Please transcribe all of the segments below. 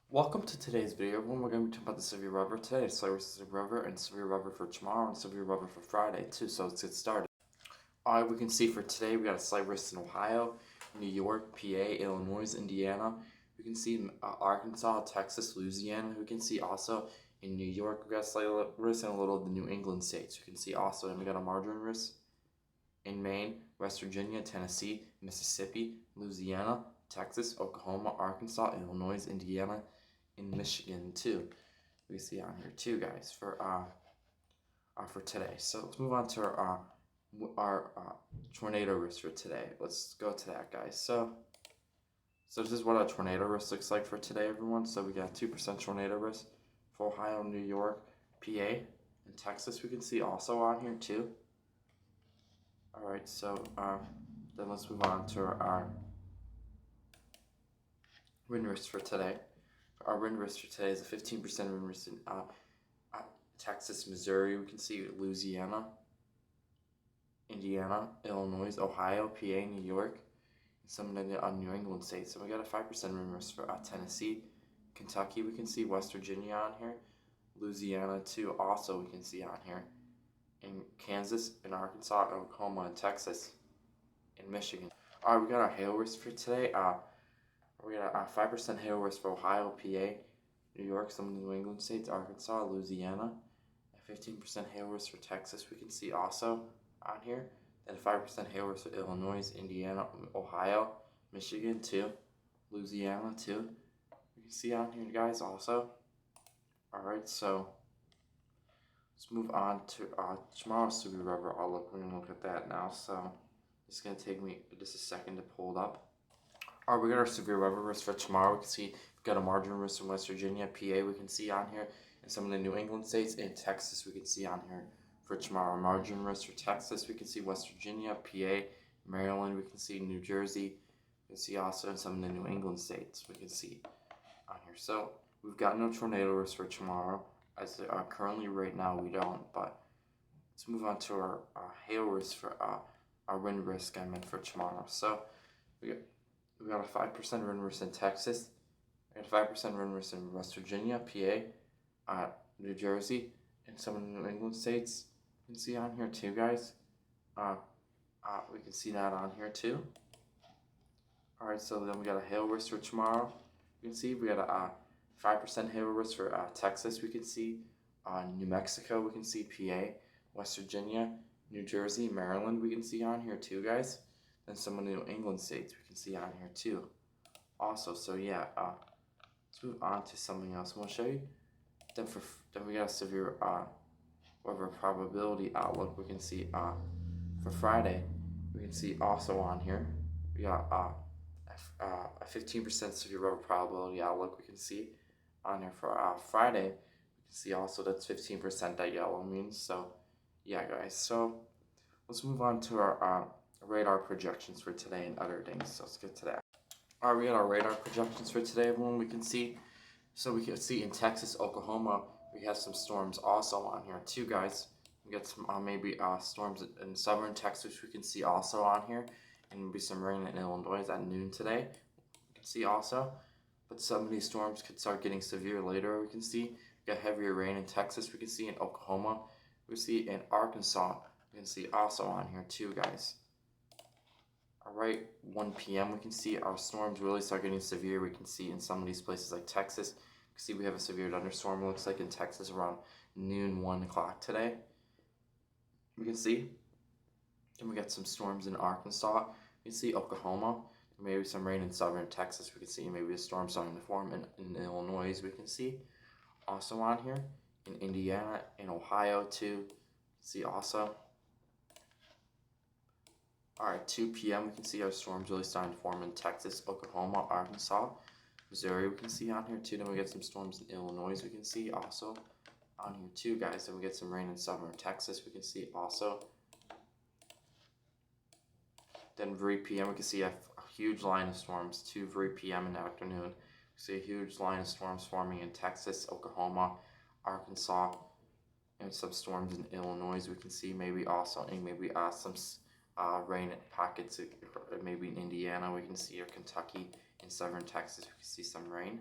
Welcome to today's video. We're going to be talking about the severe weather today, severe weather and severe weather for tomorrow and severe weather for Friday too. So let's get started. Alright, we can see for today we got a slight risk in Ohio, New York, PA, Illinois, Indiana. We can see in Arkansas, Texas, Louisiana. We can see also in New York we got a slight risk in a little of the New England states. We can see also, and we got a marginal risk in Maine, West Virginia, Tennessee, Mississippi, Louisiana, Texas, Oklahoma, Arkansas, Illinois, Indiana, in Michigan too. We see on here too, guys, for today. So let's move on to our tornado risk for today. Let's go to that, guys. So this is what our tornado risk looks like for today, everyone. So we got 2% tornado risk for Ohio, New York, PA, and Texas. We can see also on here too. All right, so then let's move on to our wind risk for today. Our wind risk for today is a 15% wind risk in Texas, Missouri. We can see Louisiana, Indiana, Illinois, Ohio, PA, New York, and some of the New England states. So we got a 5% wind risk for Tennessee, Kentucky. We can see West Virginia on here, Louisiana too. Also, we can see on here in Kansas, in Arkansas, Oklahoma, and Texas, in Michigan. All right, we got our hail risk for today. We got a 5% hail risk for Ohio, PA, New York, some of the New England states, Arkansas, Louisiana. A 15% hail risk for Texas, we can see also on here. Then a 5% hail risk for Illinois, Indiana, Ohio, Michigan too, Louisiana too. You can see on here, guys, also. All right, so let's move on to tomorrow's severe weather outlook. We're gonna look at that now. So it's gonna take me just a second to pull it up. Alright, we got our severe weather risk for tomorrow. We can see we've got a marginal risk in West Virginia, PA. We can see on here, and some of the New England states, and Texas. We can see on here for tomorrow. Marginal risk for Texas. We can see West Virginia, PA, Maryland. We can see New Jersey. We can see also in some of the New England states. We can see on here. So we've got no tornado risk for tomorrow. As currently, right now, we don't. But let's move on to our hail risk for our wind risk. I meant for tomorrow. So we got a 5% wind risk in Texas. We got a 5% wind risk in West Virginia, PA, New Jersey, and some of the New England states. You can see on here too, guys. We can see that on here too. All right, so then we got a hail risk for tomorrow. You can see we got a 5% hail risk for Texas. We can see New Mexico. We can see PA, West Virginia, New Jersey, Maryland. We can see on here too, guys. Then some of the New England states we can see on here too. Also, so yeah, let's move on to something else. I'm gonna show you. Then we got a severe weather probability outlook. We can see for Friday. We can see also on here. We got a 15% severe weather probability outlook. We can see on here for Friday. We can see also that's 15% that yellow means. So yeah, guys. So let's move on to our radar projections for today and other things. So let's get to that. All right, we got our radar projections for today, everyone. We can see, so we can see in Texas, Oklahoma, we have some storms also on here too, guys. We got some maybe storms in southern Texas. We can see also on here, and maybe some rain in Illinois at noon today. We can see also, but some of these storms could start getting severe later. We can see we got heavier rain in Texas. We can see in Oklahoma. We see in Arkansas. We can see also on here too, guys. Alright, 1 p.m. we can see our storms really start getting severe. We can see in some of these places like Texas. You can see we have a severe thunderstorm, it looks like in Texas around noon, 1 o'clock today. We can see. Then we got some storms in Arkansas. We can see Oklahoma. Maybe some rain in southern Texas. We can see maybe a storm starting to form in Illinois. We can see also on here in Indiana, in Ohio too. See also. Alright, 2 p.m. we can see our storms really starting to form in Texas, Oklahoma, Arkansas, Missouri. We can see on here too. Then we get some storms in Illinois. We can see also on here too, guys. Then we get some rain in southern Texas. We can see also. Then 3 p.m. we can see a huge line of storms. 3 p.m. in the afternoon. We see a huge line of storms forming in Texas, Oklahoma, Arkansas, and some storms in Illinois. We can see maybe also, and maybe some rain pockets, maybe in Indiana we can see, or Kentucky, in southern Texas we can see some rain.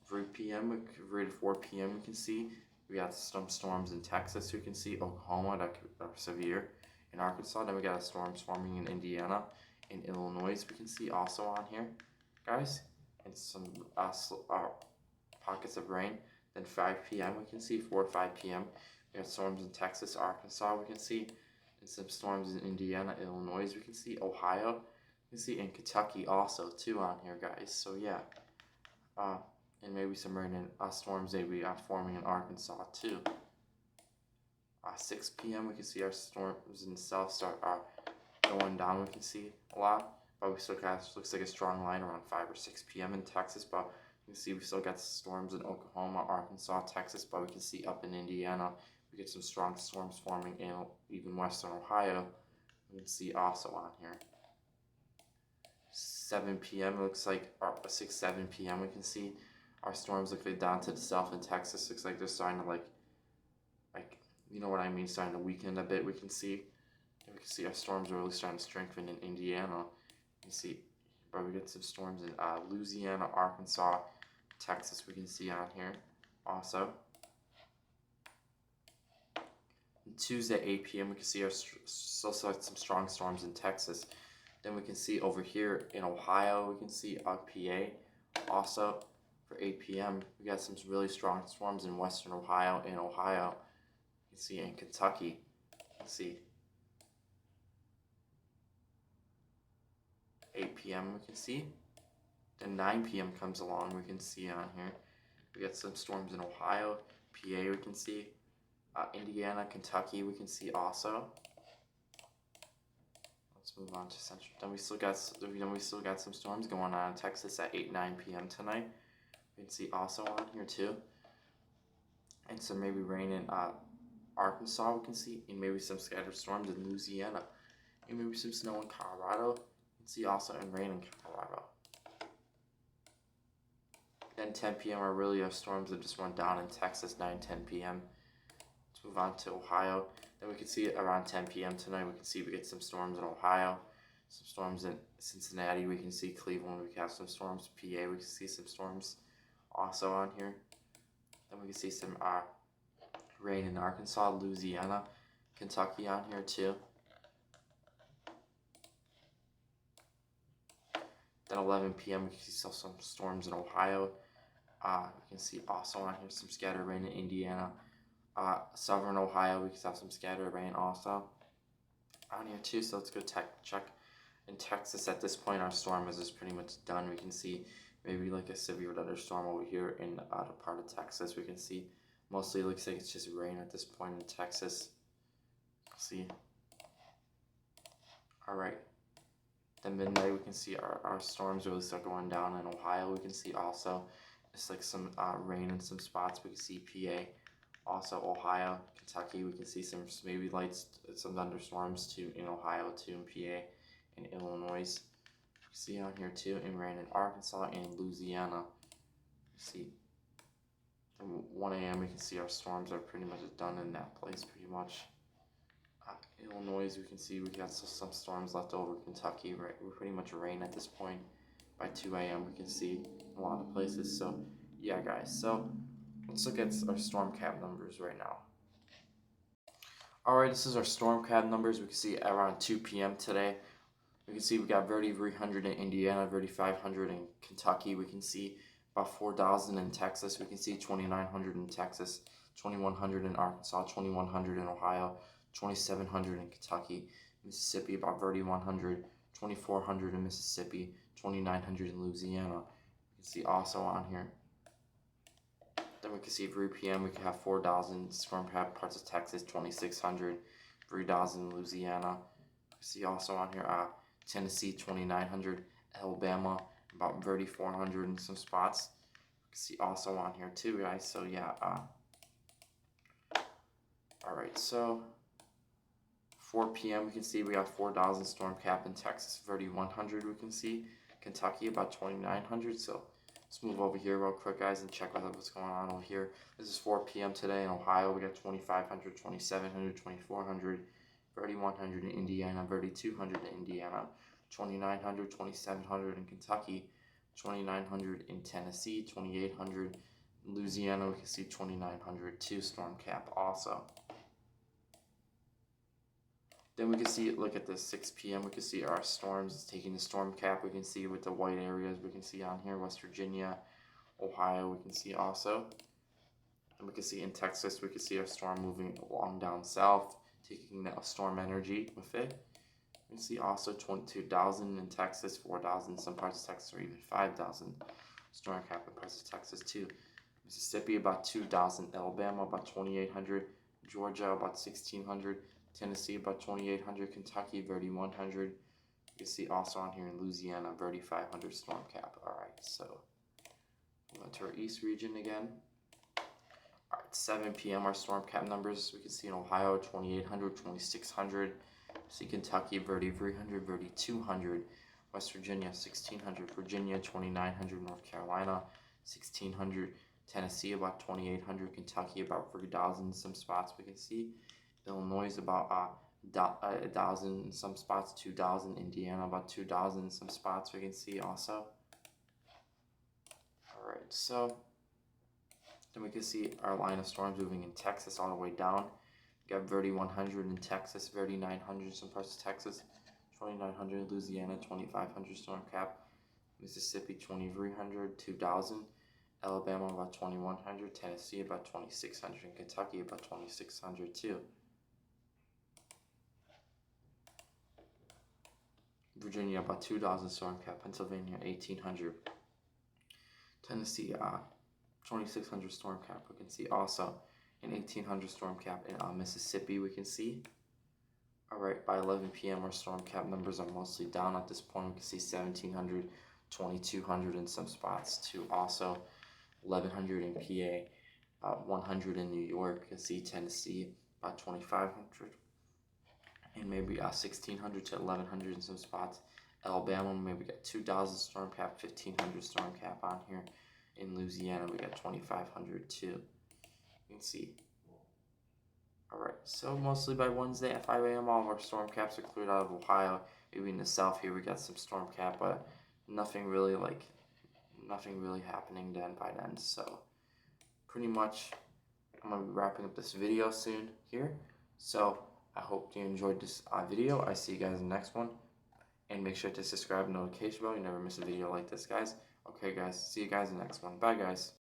3 p.m., 3 to 4 p.m. we can see we got some storms in Texas. We can see Oklahoma that are severe, in Arkansas. Then we got storms forming in Indiana, in Illinois. We can see also on here, guys, and some pockets of rain. Then 5 p.m. we can see 4 to 5 p.m. We got storms in Texas, Arkansas. We can see, and some storms in Indiana, Illinois. We can see Ohio. We can see in Kentucky also too on here, guys. So yeah. And maybe some rain and storms maybe forming in Arkansas too. 6 p.m. we can see our storms in the south start going down. We can see a lot, but we still got, looks like a strong line around 5 or 6 p.m. in Texas. But you can see we still got storms in Oklahoma, Arkansas, Texas. But we can see up in Indiana, we get some strong storms forming in even western Ohio. We can see also on here. 7 p.m. it looks like, or 7 p.m. we can see our storms look like down to the south in Texas. Looks like they're starting to like you know what I mean, starting to weaken a bit. We can see our storms are really starting to strengthen in Indiana. You can see, but we get some storms in Louisiana, Arkansas, Texas. We can see on here also. And Tuesday at 8 p.m. we can see our still some strong storms in Texas. Then we can see over here in Ohio, we can see PA also for 8 p.m. We got some really strong storms in western Ohio and Ohio. You can see in Kentucky. You can see 8 p.m. we can see. Then 9 p.m. comes along, we can see on here. We got some storms in Ohio, PA we can see. Indiana, Kentucky we can see also. Let's move on to Central. Then we still got some storms going on in Texas at 8-9 p.m. tonight. We can see also on here too. And some maybe rain in Arkansas we can see, and maybe some scattered storms in Louisiana, and maybe some snow in Colorado. You can see also in rain in Colorado. Then 10 p.m. are really our storms that just went down in Texas, 9-10 p.m. Let's move on to Ohio. Then we can see around 10 p.m. tonight, we get some storms in Ohio, some storms in Cincinnati. We can see Cleveland, we can have some storms. PA, we can see some storms also on here. Then we can see some rain in Arkansas, Louisiana, Kentucky on here too. Then 11 p.m. we can see some storms in Ohio. We can see also on here some scattered rain in Indiana. Southern Ohio, we can have some scattered rain also on here too. So let's go check in Texas. At this point, our storm is pretty much done. We can see maybe like a severe thunderstorm over here in the outer part of Texas. We can see mostly it looks like it's just rain at this point in Texas. See. All right. Then midnight, we can see our storms really start going down in Ohio. We can see also it's like some rain in some spots. We can see PA. Also Ohio, Kentucky, we can see some maybe some thunderstorms too in Ohio too, in PA and Illinois. We see on here too, and rain in Arkansas and Louisiana. See, at 1 a.m. we can see our storms are pretty much done in that place pretty much. Illinois, we can see we got some storms left over. Kentucky, right, we're pretty much rain at this point. By 2 a.m. we can see a lot of places. So yeah, guys. So let's look at our storm cap numbers right now. Alright, this is our storm cap numbers. We can see around 2 p.m. today. We can see we got Verdi 300 in Indiana, Verdi 500 in Kentucky. We can see about 4,000 in Texas. We can see 2,900 in Texas, 2,100 in Arkansas, 2,100 in Ohio, 2,700 in Kentucky. Mississippi, about Verdi 100, 2,400 in Mississippi, 2,900 in Louisiana. You can see also on here. Then we can see 3 p.m. we can have 4,000 storm cap parts of Texas, 2,600, 3,000 in Louisiana. We see also on here Tennessee, 2,900, Alabama, about 3,400 in some spots. We can see also on here too, guys. So yeah. All right. So 4 p.m. we can see we got 4,000 storm cap in Texas, 3,100. We can see Kentucky about 2,900. So let's move over here real quick, guys, and check out what's going on over here. This is 4 p.m. today in Ohio. We got 2,500, 2,700, 2,400, 3,100 in Indiana, 3,200 in Indiana, 2,900, 2,700 in Kentucky, 2,900 in Tennessee, 2,800 in Louisiana. We can see 2,900 too, storm cap also. Then we can see, look at this, 6 p.m. We can see our storms taking the storm cap. We can see with the white areas, we can see on here, West Virginia, Ohio, we can see also. And we can see in Texas, we can see our storm moving along down south, taking that storm energy with it. We can see also 22,000 in Texas, 4,000 in some parts of Texas, or even 5,000 storm cap in parts of Texas too. Mississippi about 2,000, Alabama about 2,800, Georgia about 1,600, Tennessee about 2,800, Kentucky 3,100. You can see also on here in Louisiana 3,500 storm cap. All right, so we went to our east region again. All right, 7 p.m. our storm cap numbers. We can see in Ohio 2,800, 2,600. See Kentucky 3,300, 3,200. West Virginia 1,600. Virginia 2,900. North Carolina 1,600. Tennessee about 2,800. Kentucky about 3,000 in some spots we can see. Illinois about 1,000 in some spots. 2,000. Indiana about 2,000 in some spots we can see also. All right, so then we can see our line of storms moving in Texas all the way down. We got 3,100 in Texas, 3,900 in some parts of Texas, 2,900 in Louisiana, 2,500 storm cap. Mississippi 2,300, 2,000. Alabama about 2,100, Tennessee about 2,600, and Kentucky about 2,600 too. Virginia about 2,000 storm cap. Pennsylvania 1,800. Tennessee 2,600 storm cap. We can see also an 1,800 storm cap in Mississippi. We can see. All right, by 11 p.m. our storm cap numbers are mostly down at this point. We can see 1,700, 2,200 in some spots too. Also 1,100 in PA, 100 in New York. You can see Tennessee about 2,500, and maybe 1,600 to 1,100 in some spots. Alabama maybe got 2,000 storm cap, 1,500 storm cap on here. In Louisiana we got 2,500 too. You can see. All right, so mostly by Wednesday at 5 a.m. all of our storm caps are cleared out of Ohio. Maybe in the south here we got some storm cap, but nothing really happening then by then. So pretty much I'm gonna be wrapping up this video soon here. So I hope you enjoyed this video. I see you guys in the next one, and make sure to subscribe and notification bell. You never miss a video like this, guys. Okay, guys. See you guys in the next one. Bye, guys.